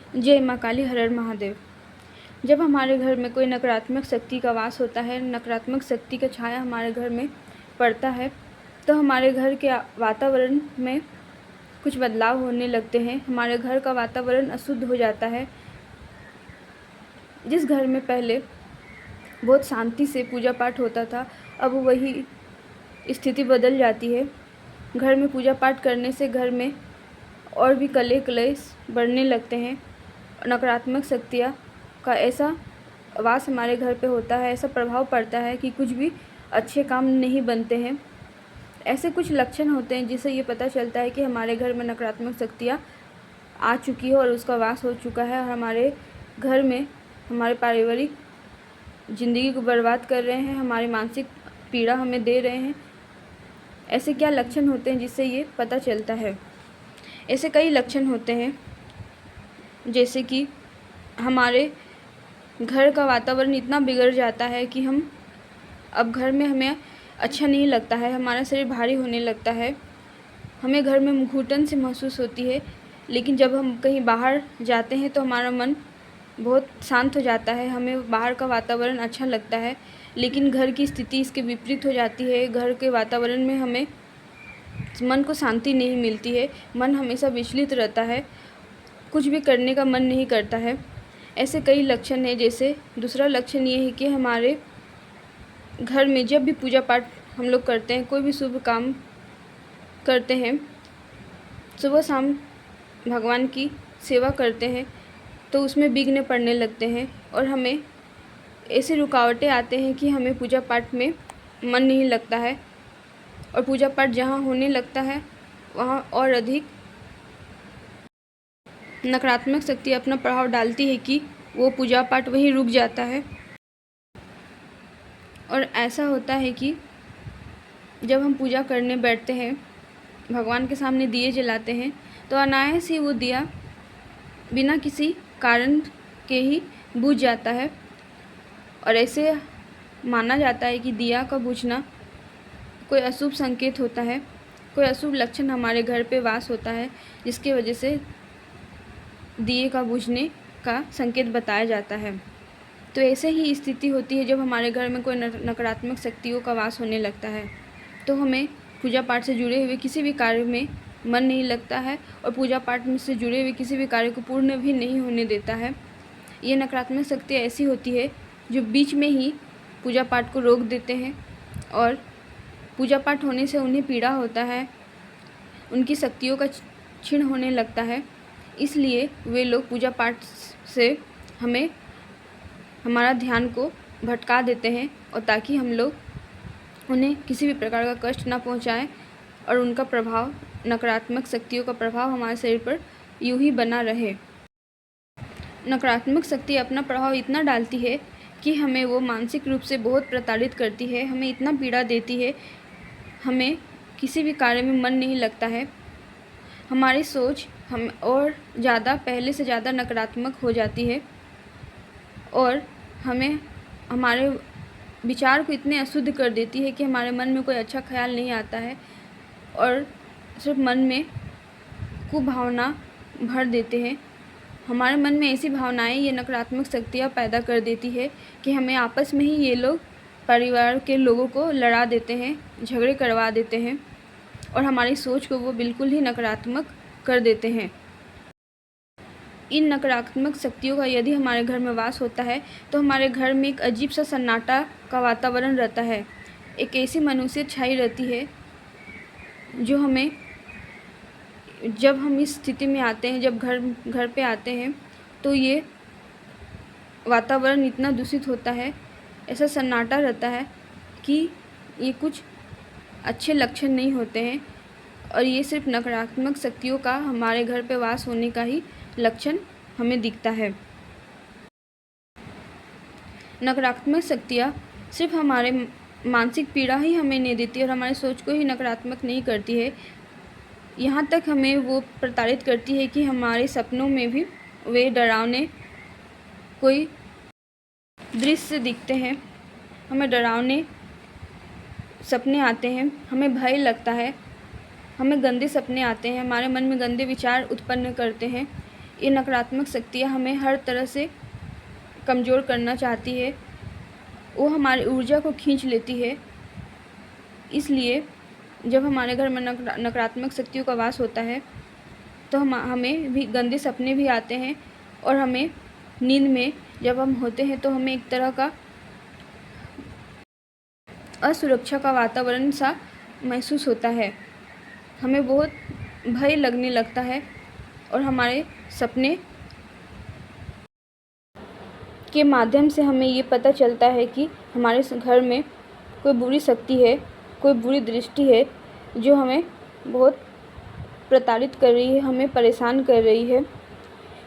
जय माँ काली, हर हर महादेव। जब हमारे घर में कोई नकारात्मक शक्ति का वास होता है, नकारात्मक शक्ति का छाया हमारे घर में पड़ता है, तो हमारे घर के वातावरण में कुछ बदलाव होने लगते हैं। हमारे घर का वातावरण अशुद्ध हो जाता है। जिस घर में पहले बहुत शांति से पूजा पाठ होता था, अब वही स्थिति बदल जाती है। घर में पूजा पाठ करने से घर में और भी कलेह क्लेश बढ़ने लगते हैं। नकारात्मक शक्तियाँ का ऐसा वास हमारे घर पे होता है, ऐसा प्रभाव पड़ता है कि कुछ भी अच्छे काम नहीं बनते हैं। ऐसे कुछ लक्षण होते हैं जिससे ये पता चलता है कि हमारे घर में नकारात्मक शक्तियाँ आ चुकी है और उसका वास हो चुका है और हमारे घर में हमारे पारिवारिक ज़िंदगी को बर्बाद कर रहे हैं, हमारी मानसिक पीड़ा हमें दे रहे हैं। ऐसे क्या लक्षण होते हैं जिससे ये पता चलता है? ऐसे कई लक्षण होते हैं, जैसे कि हमारे घर का वातावरण इतना बिगड़ जाता है कि अब घर में हमें अच्छा नहीं लगता है, हमारा शरीर भारी होने लगता है, हमें घर में घुटन सी महसूस होती है। लेकिन जब हम कहीं बाहर जाते हैं तो हमारा मन बहुत शांत हो जाता है, हमें बाहर का वातावरण अच्छा लगता है। लेकिन घर की स्थिति इसके विपरीत हो जाती है। घर के वातावरण में हमें मन को शांति नहीं मिलती है, मन हमेशा विचलित रहता है, कुछ भी करने का मन नहीं करता है। ऐसे कई लक्षण हैं। जैसे दूसरा लक्षण ये है कि हमारे घर में जब भी पूजा पाठ हम लोग करते हैं, कोई भी शुभ काम करते हैं, सुबह शाम भगवान की सेवा करते हैं, तो उसमें विघ्न पड़ने लगते हैं और हमें ऐसी रुकावटें आते हैं कि हमें पूजा पाठ में मन नहीं लगता है और पूजा पाठ जहाँ होने लगता है वहाँ और अधिक नकारात्मक शक्ति अपना प्रभाव डालती है कि वो पूजा पाठ वहीं रुक जाता है। और ऐसा होता है कि जब हम पूजा करने बैठते हैं, भगवान के सामने दिए जलाते हैं, तो अनायास ही वो दिया बिना किसी कारण के ही बुझ जाता है। और ऐसे माना जाता है कि दिया का बुझना कोई अशुभ संकेत होता है, कोई अशुभ लक्षण हमारे घर पे वास होता है, जिसकी वजह से दिए का बुझने का संकेत बताया जाता है। तो ऐसे ही स्थिति होती है जब हमारे घर में कोई नकारात्मक शक्तियों का वास होने लगता है, तो हमें पूजा पाठ से जुड़े हुए किसी भी कार्य में मन नहीं लगता है और पूजा पाठ में से जुड़े हुए किसी भी कार्य को पूर्ण भी नहीं होने देता है। ये नकारात्मक शक्तियाँ ऐसी होती है जो बीच में ही पूजा पाठ को रोक देते हैं और पूजा पाठ होने से उन्हें पीड़ा होता है, उनकी शक्तियों का क्षीण होने लगता है। इसलिए वे लोग पूजा पाठ से हमारा ध्यान को भटका देते हैं और ताकि हम लोग उन्हें किसी भी प्रकार का कष्ट ना पहुंचाएं और उनका प्रभाव, नकारात्मक शक्तियों का प्रभाव हमारे शरीर पर यूं ही बना रहे। नकारात्मक शक्ति अपना प्रभाव इतना डालती है कि हमें वो मानसिक रूप से बहुत प्रताड़ित करती है, हमें इतना पीड़ा देती है, हमें किसी भी कार्य में मन नहीं लगता है, हमारी सोच हम और ज़्यादा पहले से ज़्यादा नकारात्मक हो जाती है और हमें हमारे विचार को इतने अशुद्ध कर देती है कि हमारे मन में कोई अच्छा ख्याल नहीं आता है और सिर्फ मन में कुभावना भर देते हैं। हमारे मन में ऐसी भावनाएं ये नकारात्मक शक्तियाँ पैदा कर देती है कि हमें आपस में ही ये लोग परिवार के लोगों को लड़ा देते हैं, झगड़े करवा देते हैं और हमारी सोच को वो बिल्कुल ही नकारात्मक कर देते हैं। इन नकारात्मक शक्तियों का यदि हमारे घर में वास होता है तो हमारे घर में एक अजीब सा सन्नाटा का वातावरण रहता है, एक ऐसी मनुष्य छाई रहती है जो हमें, जब हम इस स्थिति में आते हैं, जब घर पे आते हैं, तो ये वातावरण इतना दूषित होता है, ऐसा सन्नाटा रहता है कि ये कुछ अच्छे लक्षण नहीं होते हैं और ये सिर्फ नकारात्मक शक्तियों का हमारे घर पे वास होने का ही लक्षण हमें दिखता है। नकारात्मक शक्तियाँ सिर्फ हमारे मानसिक पीड़ा ही हमें नहीं देती और हमारी सोच को ही नकारात्मक नहीं करती है, यहाँ तक हमें वो प्रताड़ित करती है कि हमारे सपनों में भी वे डरावने कोई दृश्य दिखते हैं, हमें डरावने सपने आते हैं, हमें भय लगता है, हमें गंदे सपने आते हैं, हमारे मन में गंदे विचार उत्पन्न करते हैं। ये नकारात्मक शक्तियाँ हमें हर तरह से कमज़ोर करना चाहती है। वो हमारी ऊर्जा को खींच लेती है। इसलिए जब हमारे घर में नकारात्मक शक्तियों का वास होता है तो हमें भी गंदे सपने भी आते हैं, और हमें नींद में जब हम होते हैं तो हमें एक तरह का असुरक्षा का वातावरण सा महसूस होता है। हमें बहुत भय लगने लगता है, और हमारे सपने के माध्यम से हमें ये पता चलता है कि हमारे घर में कोई बुरी शक्ति है, कोई बुरी दृष्टि है जो हमें बहुत प्रताड़ित कर रही है, हमें परेशान कर रही है।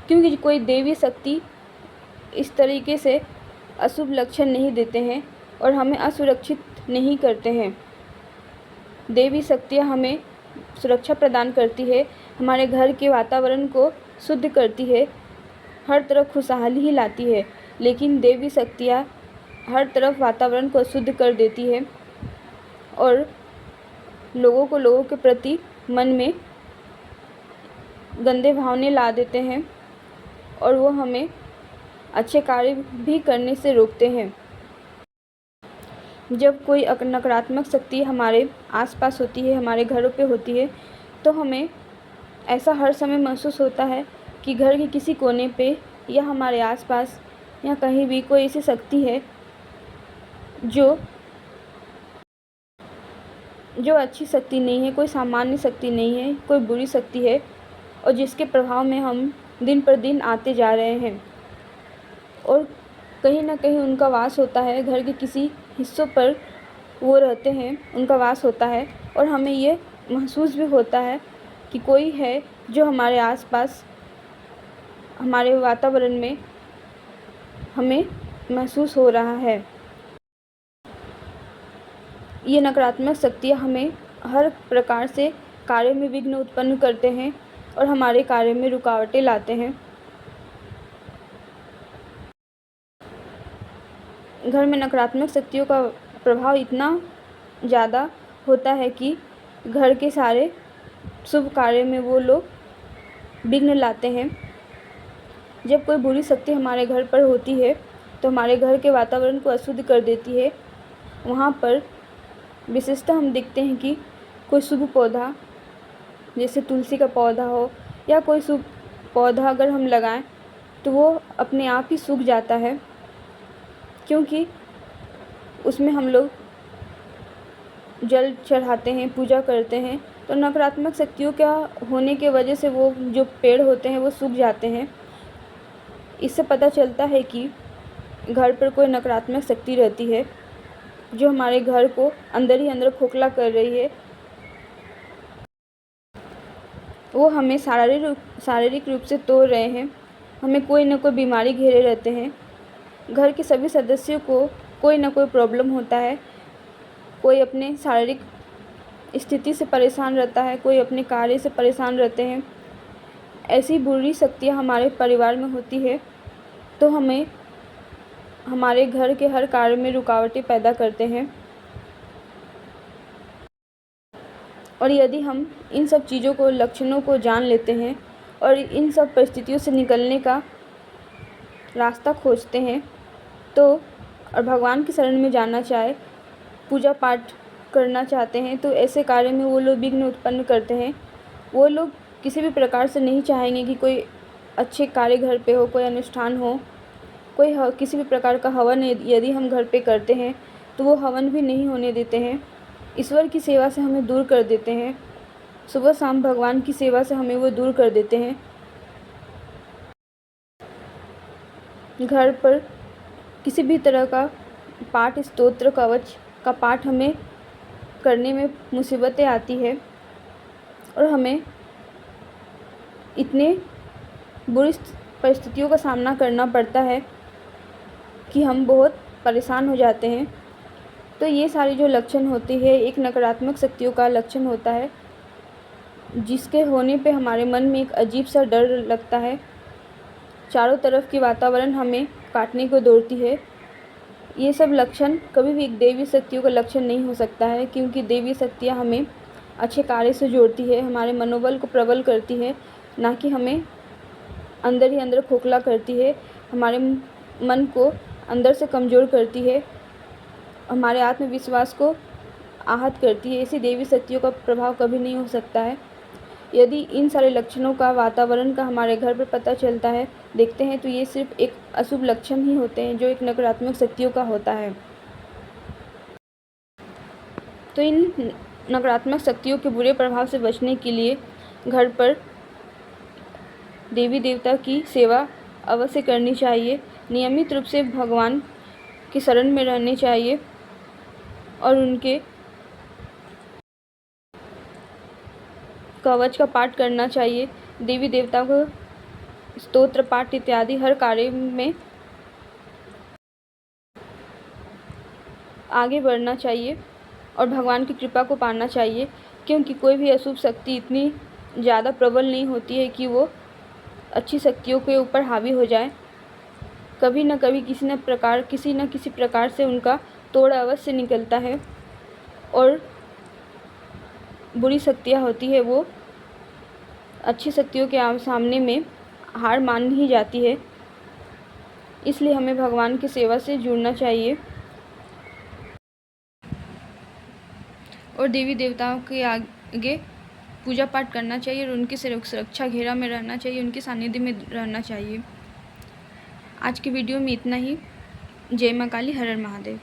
क्योंकि कोई देवी शक्ति इस तरीके से अशुभ लक्षण नहीं देते हैं और हमें असुरक्षित नहीं करते हैं। देवी शक्तियाँ हमें सुरक्षा प्रदान करती है, हमारे घर के वातावरण को शुद्ध करती है, हर तरफ खुशहाली ही लाती है। लेकिन देवी शक्तियाँ हर तरफ वातावरण को अशुद्ध कर देती है और लोगों के प्रति मन में गंदे भावने ला देते हैं, और वो हमें अच्छे कार्य भी करने से रोकते हैं। जब कोई नकारात्मक शक्ति हमारे आसपास होती है, हमारे घरों पे होती है, तो हमें ऐसा हर समय महसूस होता है कि घर के किसी कोने पे या हमारे आसपास या कहीं भी कोई ऐसी शक्ति है जो अच्छी शक्ति नहीं है, कोई सामान्य शक्ति नहीं है, कोई बुरी शक्ति है, और जिसके प्रभाव में हम दिन पर दिन आते जा रहे हैं। और कहीं ना कहीं उनका वास होता है, घर के किसी हिस्सों पर वो रहते हैं, उनका वास होता है, और हमें ये महसूस भी होता है कि कोई है जो हमारे आसपास, हमारे वातावरण में हमें महसूस हो रहा है। ये नकारात्मक शक्तियाँ हमें हर प्रकार से कार्य में विघ्न उत्पन्न करते हैं और हमारे कार्य में रुकावटें लाते हैं। घर में नकारात्मक शक्तियों का प्रभाव इतना ज़्यादा होता है कि घर के सारे शुभ कार्य में वो लोग विघ्न लाते हैं। जब कोई बुरी शक्ति हमारे घर पर होती है तो हमारे घर के वातावरण को अशुद्ध कर देती है। वहाँ पर विशेषतः हम देखते हैं कि कोई शुभ पौधा, जैसे तुलसी का पौधा हो या कोई शुभ पौधा अगर हम लगाएं तो वो अपने आप ही सूख जाता है, क्योंकि उसमें हम लोग जल चढ़ाते हैं, पूजा करते हैं, तो नकारात्मक शक्तियों का होने के वजह से वो जो पेड़ होते हैं वो सूख जाते हैं। इससे पता चलता है कि घर पर कोई नकारात्मक शक्ति रहती है जो हमारे घर को अंदर ही अंदर खोखला कर रही है। वो हमें शारीरिक रूप से तोड़ रहे हैं, हमें कोई ना कोई बीमारी घेरे रहते हैं। घर के सभी सदस्यों को कोई ना कोई प्रॉब्लम होता है, कोई अपने शारीरिक स्थिति से परेशान रहता है, कोई अपने कार्य से परेशान रहते हैं। ऐसी बुरी शक्तियाँ हमारे परिवार में होती है तो हमें हमारे घर के हर कार्य में रुकावटें पैदा करते हैं। और यदि हम इन सब चीज़ों को, लक्षणों को जान लेते हैं और इन सब परिस्थितियों से निकलने का रास्ता खोजते हैं तो, और भगवान की शरण में जाना चाहे, पूजा पाठ करना चाहते हैं, तो ऐसे कार्य में वो लोग विघ्न उत्पन्न करते हैं। वो लोग किसी भी प्रकार से नहीं चाहेंगे कि कोई अच्छे कार्य घर पे हो, कोई अनुष्ठान हो, कोई किसी भी प्रकार का हवन यदि हम घर पे करते हैं तो वो हवन भी नहीं होने देते हैं। ईश्वर की सेवा से हमें दूर कर देते हैं, सुबह शाम भगवान की सेवा से हमें वो दूर कर देते हैं। घर पर किसी भी तरह का पाठ, स्तोत्र, कवच का पाठ हमें करने में मुसीबतें आती है और हमें इतने बुरी परिस्थितियों का सामना करना पड़ता है कि हम बहुत परेशान हो जाते हैं। तो ये सारी जो लक्षण होती है एक नकारात्मक शक्तियों का लक्षण होता है, जिसके होने पे हमारे मन में एक अजीब सा डर लगता है। चारों तरफ की वातावरण हमें काटने को दौड़ती है। ये सब लक्षण कभी भी एक देवी शक्तियों का लक्षण नहीं हो सकता है, क्योंकि देवी शक्तियाँ हमें अच्छे कार्य से जोड़ती है, हमारे मनोबल को प्रबल करती है, ना कि हमें अंदर ही अंदर खोखला करती है, हमारे मन को अंदर से कमज़ोर करती है, हमारे आत्मविश्वास को आहत करती है। ऐसी देवी शक्तियों का प्रभाव कभी नहीं हो सकता है। यदि इन सारे लक्षणों का वातावरण का हमारे घर पर पता चलता है, देखते हैं, तो ये सिर्फ एक अशुभ लक्षण ही होते हैं जो एक नकारात्मक शक्तियों का होता है। तो इन नकारात्मक शक्तियों के बुरे प्रभाव से बचने के लिए घर पर देवी देवता की सेवा अवश्य करनी चाहिए, नियमित रूप से भगवान की शरण में रहने चाहिए और उनके कवच का पाठ करना चाहिए। देवी देवता को स्तोत्र पाठ इत्यादि हर कार्य में आगे बढ़ना चाहिए और भगवान की कृपा को पाना चाहिए, क्योंकि कोई भी अशुभ शक्ति इतनी ज़्यादा प्रबल नहीं होती है कि वो अच्छी शक्तियों के ऊपर हावी हो जाए। कभी न कभी किसी न किसी प्रकार से उनका तोड़ अवश्य निकलता है और बुरी शक्तियाँ होती है वो अच्छी शक्तियों के सामने में हार मान ही जाती है। इसलिए हमें भगवान की सेवा से जुड़ना चाहिए और देवी देवताओं के आगे पूजा पाठ करना चाहिए और उनकी सुरक्षा घेरा में रहना चाहिए, उनके सानिध्य में रहना चाहिए। आज की वीडियो में इतना ही। जय माँ काली, हर हर महादेव।